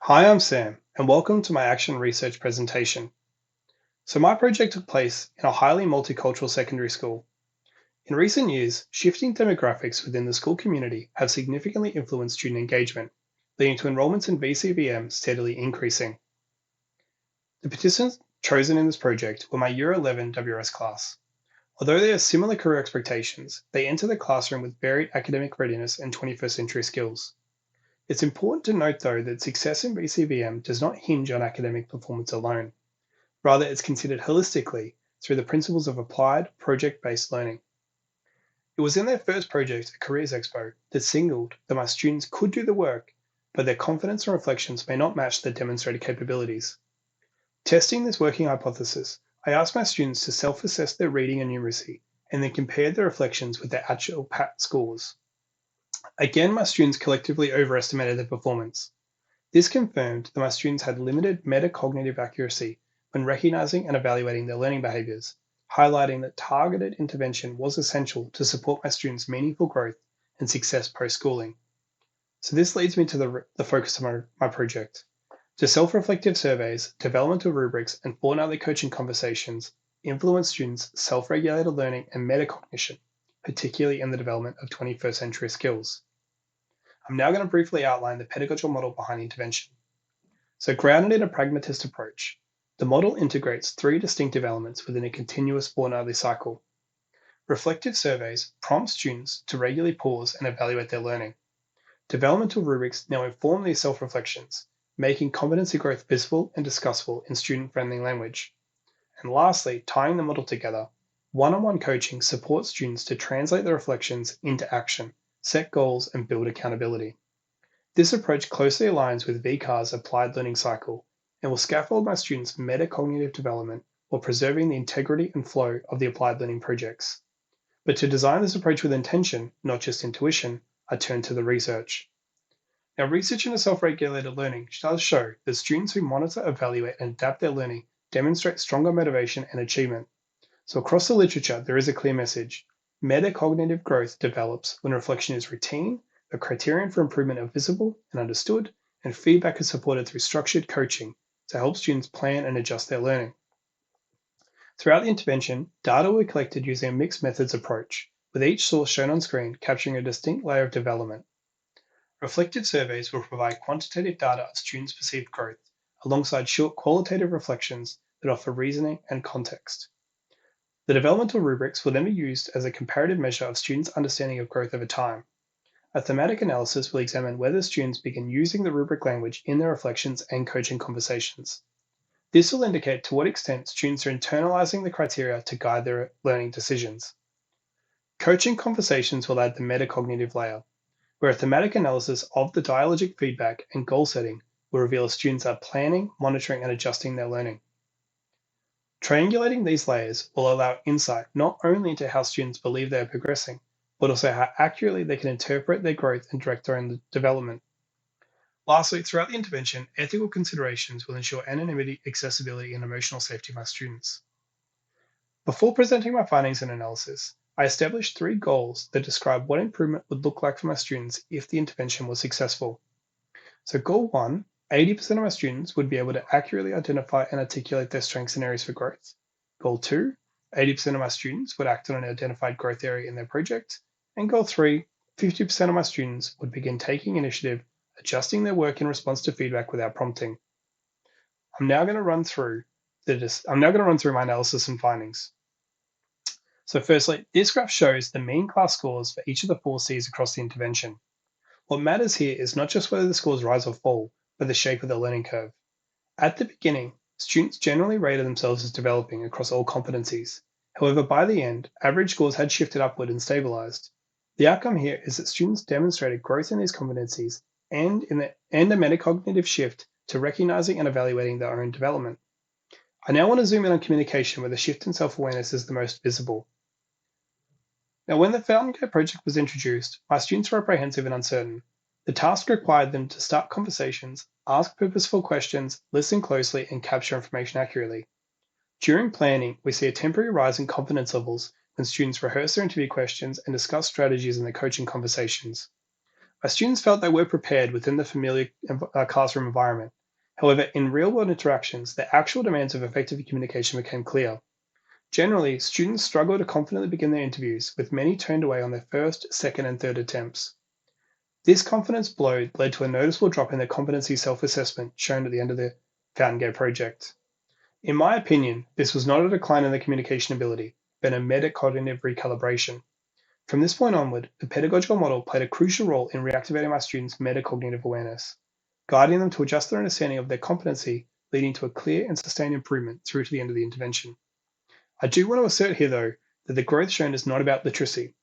Hi, I'm Sam, and welcome to my action research presentation. So my project took place in a highly multicultural secondary school. In recent years, shifting demographics within the school community have significantly influenced student engagement, leading to enrollments in VCVM steadily increasing. The participants chosen in this project were my Year 11 WRS class. Although they have similar career expectations, they enter the classroom with varied academic readiness and 21st century skills. It's important to note, though, that success in BCVM does not hinge on academic performance alone. Rather, it's considered holistically through the principles of applied, project based learning. It was in their first project at Careers Expo that signaled that my students could do the work, but their confidence and reflections may not match their demonstrated capabilities. Testing this working hypothesis, I asked my students to self assess their reading and numeracy and then compared their reflections with their actual PAT scores. Again, my students collectively overestimated their performance. This confirmed that my students had limited metacognitive accuracy when recognizing and evaluating their learning behaviors, highlighting that targeted intervention was essential to support my students' meaningful growth and success post schooling. So, this leads me to the focus of my project. To self reflective surveys, developmental rubrics, and fortnightly coaching conversations influence students' self regulated learning and metacognition, particularly in the development of 21st century skills. I'm now going to briefly outline the pedagogical model behind intervention. So, grounded in a pragmatist approach, the model integrates three distinctive elements within a continuous fortnightly cycle. Reflective surveys prompt students to regularly pause and evaluate their learning. Developmental rubrics now inform these self reflections, making competency growth visible and discussable in student friendly language. And lastly, tying the model together, one on one coaching supports students to translate their reflections into action, set goals, and build accountability. This approach closely aligns with VCAR's applied learning cycle and will scaffold my students' metacognitive development while preserving the integrity and flow of the applied learning projects. But to design this approach with intention, not just intuition, I turn to the research. Now, research into self regulated learning does show that students who monitor, evaluate, and adapt their learning demonstrate stronger motivation and achievement. So, across the literature, there is a clear message. Metacognitive growth develops when reflection is routine, the criterion for improvement are visible and understood, and feedback is supported through structured coaching to help students plan and adjust their learning. Throughout the intervention, data were collected using a mixed methods approach, with each source shown on screen capturing a distinct layer of development. Reflective surveys will provide quantitative data of students' perceived growth, alongside short qualitative reflections that offer reasoning and context. The developmental rubrics will then be used as a comparative measure of students' understanding of growth over time. A thematic analysis will examine whether students begin using the rubric language in their reflections and coaching conversations. This will indicate to what extent students are internalizing the criteria to guide their learning decisions. Coaching conversations will add the metacognitive layer, where a thematic analysis of the dialogic feedback and goal setting will reveal if students are planning, monitoring, and adjusting their learning. Triangulating these layers will allow insight not only into how students believe they are progressing, but also how accurately they can interpret their growth and direct their own development. Lastly, throughout the intervention, ethical considerations will ensure anonymity, accessibility, and emotional safety of my students. Before presenting my findings and analysis, I established three goals that describe what improvement would look like for my students if the intervention was successful. So, goal one, 80% of my students would be able to accurately identify and articulate their strengths and areas for growth. Goal two, 80% of my students would act on an identified growth area in their project. And goal three, 50% of my students would begin taking initiative, adjusting their work in response to feedback without prompting. I'm now going to run through my analysis and findings. So firstly, this graph shows the mean class scores for each of the four Cs across the intervention. What matters here is not just whether the scores rise or fall, but the shape of the learning curve. At the beginning, students generally rated themselves as developing across all competencies. However, by the end, average scores had shifted upward and stabilized. The outcome here is that students demonstrated growth in these competencies and a metacognitive shift to recognizing and evaluating their own development. I now want to zoom in on communication, where the shift in self-awareness is the most visible. Now, when the Fountain Care project was introduced, my students were apprehensive and uncertain. The task required them to start conversations, ask purposeful questions, listen closely, and capture information accurately. During planning, we see a temporary rise in confidence levels when students rehearse their interview questions and discuss strategies in their coaching conversations. My students felt they were prepared within the familiar classroom environment, However, in real-world interactions, the actual demands of effective communication became clear. Generally, students struggle to confidently begin their interviews, with many turned away on their first, second, and third attempts. This confidence blow led to a noticeable drop in their competency self-assessment shown at the end of the Fountain Gate project. In my opinion, this was not a decline in their communication ability, but a metacognitive recalibration. From this point onward, the pedagogical model played a crucial role in reactivating my students' metacognitive awareness, guiding them to adjust their understanding of their competency, leading to a clear and sustained improvement through to the end of the intervention. I do want to assert here, though, that the growth shown is not about literacy.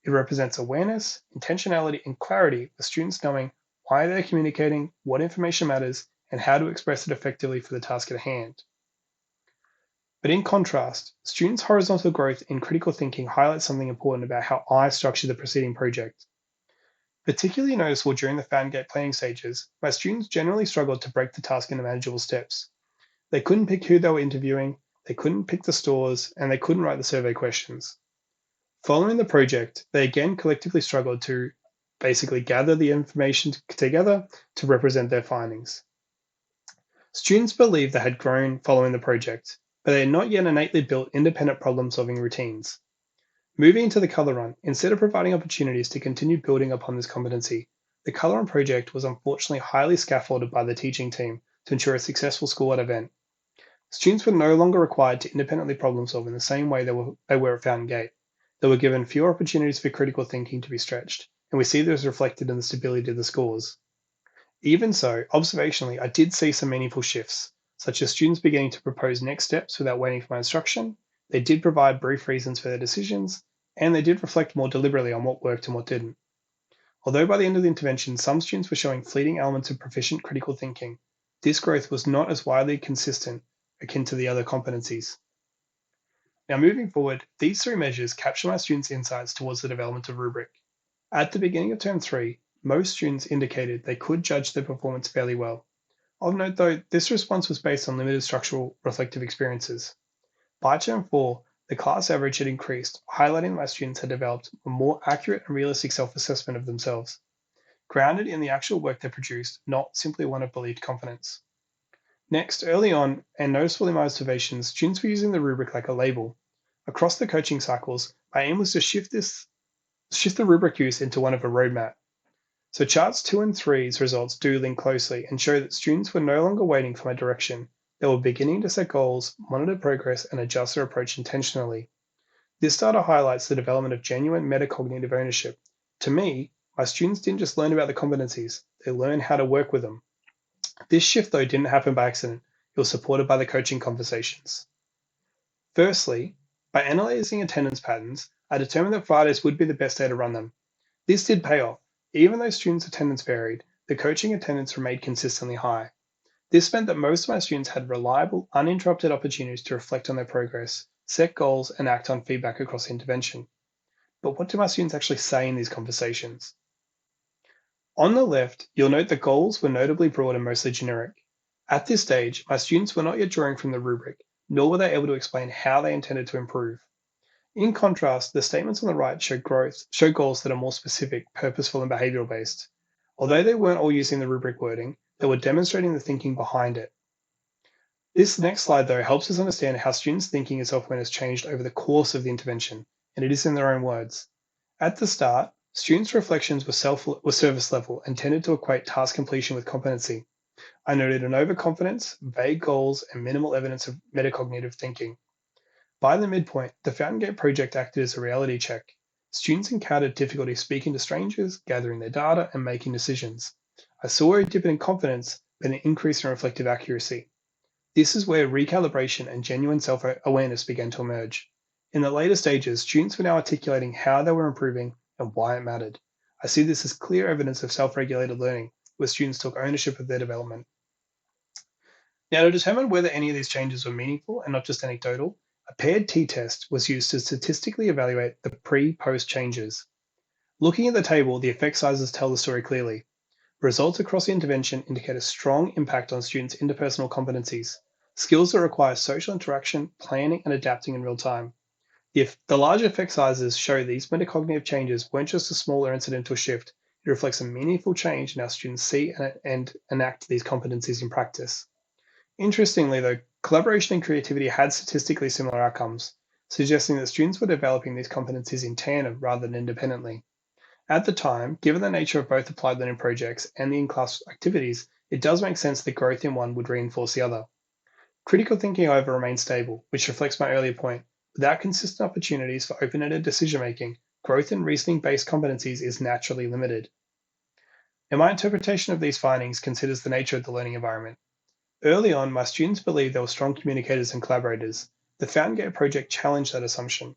It represents awareness, intentionality, and clarity of students knowing why they're communicating, what information matters, and how to express it effectively for the task at hand. But in contrast, students' horizontal growth in critical thinking highlights something important about how I structured the preceding project. Particularly noticeable during the Fountain Gate planning stages, my students generally struggled to break the task into manageable steps. They couldn't pick who they were interviewing, they couldn't pick the stores, and they couldn't write the survey questions. Following the project, they again collectively struggled to basically gather the information together to represent their findings. Students believed they had grown following the project, but they had not yet innately built independent problem-solving routines. Moving into the color run, instead of providing opportunities to continue building upon this competency, the color run project was unfortunately highly scaffolded by the teaching team to ensure a successful school-wide event. Students were no longer required to independently problem solve in the same way they were at Fountain Gate. They were given fewer opportunities for critical thinking to be stretched, and we see this reflected in the stability of the scores. Even so, observationally, I did see some meaningful shifts, such as students beginning to propose next steps without waiting for my instruction. They did provide brief reasons for their decisions, and they did reflect more deliberately on what worked and what didn't. Although by the end of the intervention, some students were showing fleeting elements of proficient critical thinking, this growth was not as widely consistent akin to the other competencies. Now, moving forward, these three measures capture my students' insights towards the development of rubric. At the beginning of term 3, most students indicated they could judge their performance fairly well. Of note though, this response was based on limited structural reflective experiences. By term 4, the class average had increased, highlighting my students had developed a more accurate and realistic self-assessment of themselves, grounded in the actual work they produced, not simply one of believed confidence. Next, early on, and noticeable in my observations, students were using the rubric like a label. Across the coaching cycles, my aim was to shift the rubric use into one of a roadmap. So charts 2 and 3's results do link closely and show that students were no longer waiting for my direction. They were beginning to set goals, monitor progress, and adjust their approach intentionally. This data highlights the development of genuine metacognitive ownership. To me, my students didn't just learn about the competencies, they learned how to work with them. This shift, though, didn't happen by accident. It was supported by the coaching conversations. Firstly, by analyzing attendance patterns, I determined that Fridays would be the best day to run them. This did pay off. Even though students' attendance varied, the coaching attendance remained consistently high. This meant that most of my students had reliable, uninterrupted opportunities to reflect on their progress, set goals, and act on feedback across the intervention. But what do my students actually say in these conversations? On the left, you'll note the goals were notably broad and mostly generic. At this stage, my students were not yet drawing from the rubric, nor were they able to explain how they intended to improve. In contrast, the statements on the right show goals that are more specific, purposeful, and behavioral based. Although they weren't all using the rubric wording, they were demonstrating the thinking behind it. This next slide, though, helps us understand how students' thinking and self-awareness changed over the course of the intervention, and it is in their own words. At the start, students' reflections were service level and tended to equate task completion with competency. I noted an overconfidence, vague goals, and minimal evidence of metacognitive thinking. By the midpoint, the Fountain Gate project acted as a reality check. Students encountered difficulty speaking to strangers, gathering their data, and making decisions. I saw a dip in confidence, but an increase in reflective accuracy. This is where recalibration and genuine self-awareness began to emerge. In the later stages, students were now articulating how they were improving and why it mattered. I see this as clear evidence of self-regulated learning, where students took ownership of their development. Now, to determine whether any of these changes were meaningful and not just anecdotal, a paired t-test was used to statistically evaluate the pre-post changes. Looking at the table, the effect sizes tell the story clearly. Results across the intervention indicate a strong impact on students' interpersonal competencies, skills that require social interaction, planning, and adapting in real time. If the large effect sizes show these metacognitive changes weren't just a small or incidental shift, it reflects a meaningful change in how students see and enact these competencies in practice. Interestingly, though, collaboration and creativity had statistically similar outcomes, suggesting that students were developing these competencies in tandem rather than independently. At the time, given the nature of both applied learning projects and the in class activities, it does make sense that growth in one would reinforce the other. Critical thinking, however, remains stable, which reflects my earlier point. Without consistent opportunities for open ended decision making, growth in reasoning based competencies is naturally limited. Now, my interpretation of these findings considers the nature of the learning environment. Early on, my students believed they were strong communicators and collaborators. The FountainGate project challenged that assumption.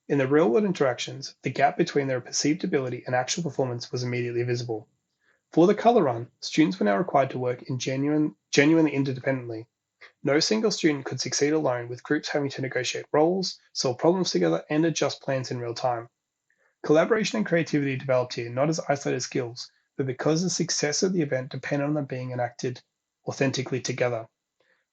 In the real world interactions, the gap between their perceived ability and actual performance was immediately visible. For the color run, students were now required to work genuinely interdependently. No single student could succeed alone, with groups having to negotiate roles, solve problems together, and adjust plans in real time. Collaboration and creativity developed here not as isolated skills, but because the success of the event depended on them being enacted authentically together.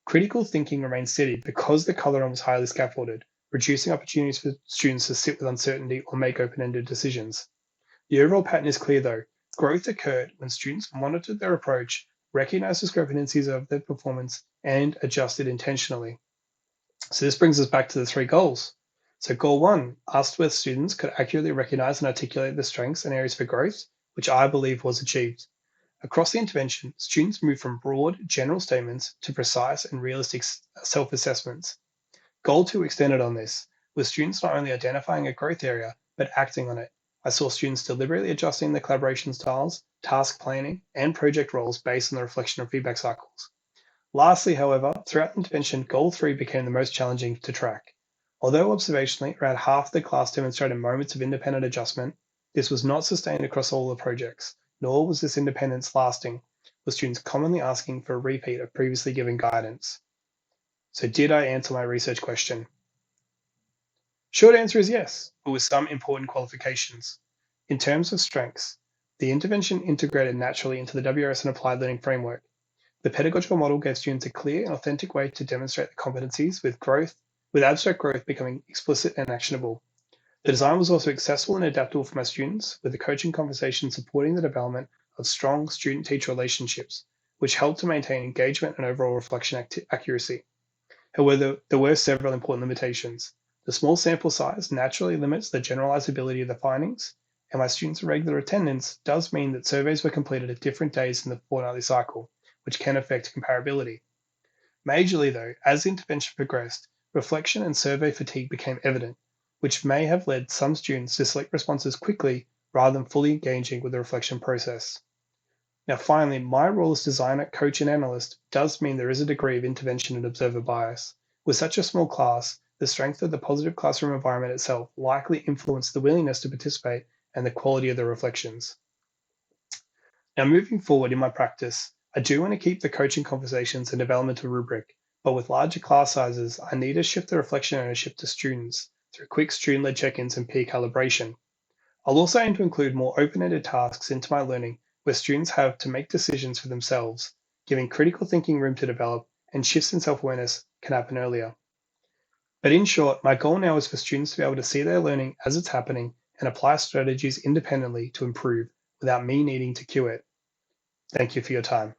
Critical thinking remained steady because the color run was highly scaffolded, reducing opportunities for students to sit with uncertainty or make open ended decisions. The overall pattern is clear though. Growth occurred when students monitored their approach, recognized discrepancies of their performance, and adjusted intentionally. So this brings us back to the three goals. So goal one asked whether students could accurately recognize and articulate their strengths and areas for growth, which I believe was achieved. Across the intervention, students moved from broad, general statements to precise and realistic self assessments. Goal two extended on this, with students not only identifying a growth area, but acting on it. I saw students deliberately adjusting their collaboration styles, task planning, and project roles based on the reflection of feedback cycles. Lastly, however, throughout the intervention, goal three became the most challenging to track. Although observationally, around half the class demonstrated moments of independent adjustment, this was not sustained across all the projects, nor was this independence lasting, with students commonly asking for a repeat of previously given guidance. So, did I answer my research question? Short answer is yes, but with some important qualifications. In terms of strengths, the intervention integrated naturally into the WRS and applied learning framework. The pedagogical model gave students a clear and authentic way to demonstrate the competencies with abstract growth becoming explicit and actionable. The design was also accessible and adaptable for my students, with the coaching conversation supporting the development of strong student-teacher relationships, which helped to maintain engagement and overall reflection accuracy. However, there were several important limitations. The small sample size naturally limits the generalizability of the findings, and my students' regular attendance does mean that surveys were completed at different days in the fortnightly cycle, which can affect comparability. Majorly, though, as the intervention progressed, reflection and survey fatigue became evident, which may have led some students to select responses quickly rather than fully engaging with the reflection process. Now, finally, my role as designer, coach, and analyst does mean there is a degree of intervention and observer bias. With such a small class, the strength of the positive classroom environment itself likely influenced the willingness to participate and the quality of the reflections. Now, moving forward in my practice, I do want to keep the coaching conversations and developmental rubric, but with larger class sizes, I need to shift the reflection ownership to students through quick student led check ins and peer calibration. I'll also aim to include more open ended tasks into my learning where students have to make decisions for themselves, giving critical thinking room to develop, and shifts in self awareness can happen earlier. But in short, my goal now is for students to be able to see their learning as it's happening and apply strategies independently to improve without me needing to cue it. Thank you for your time.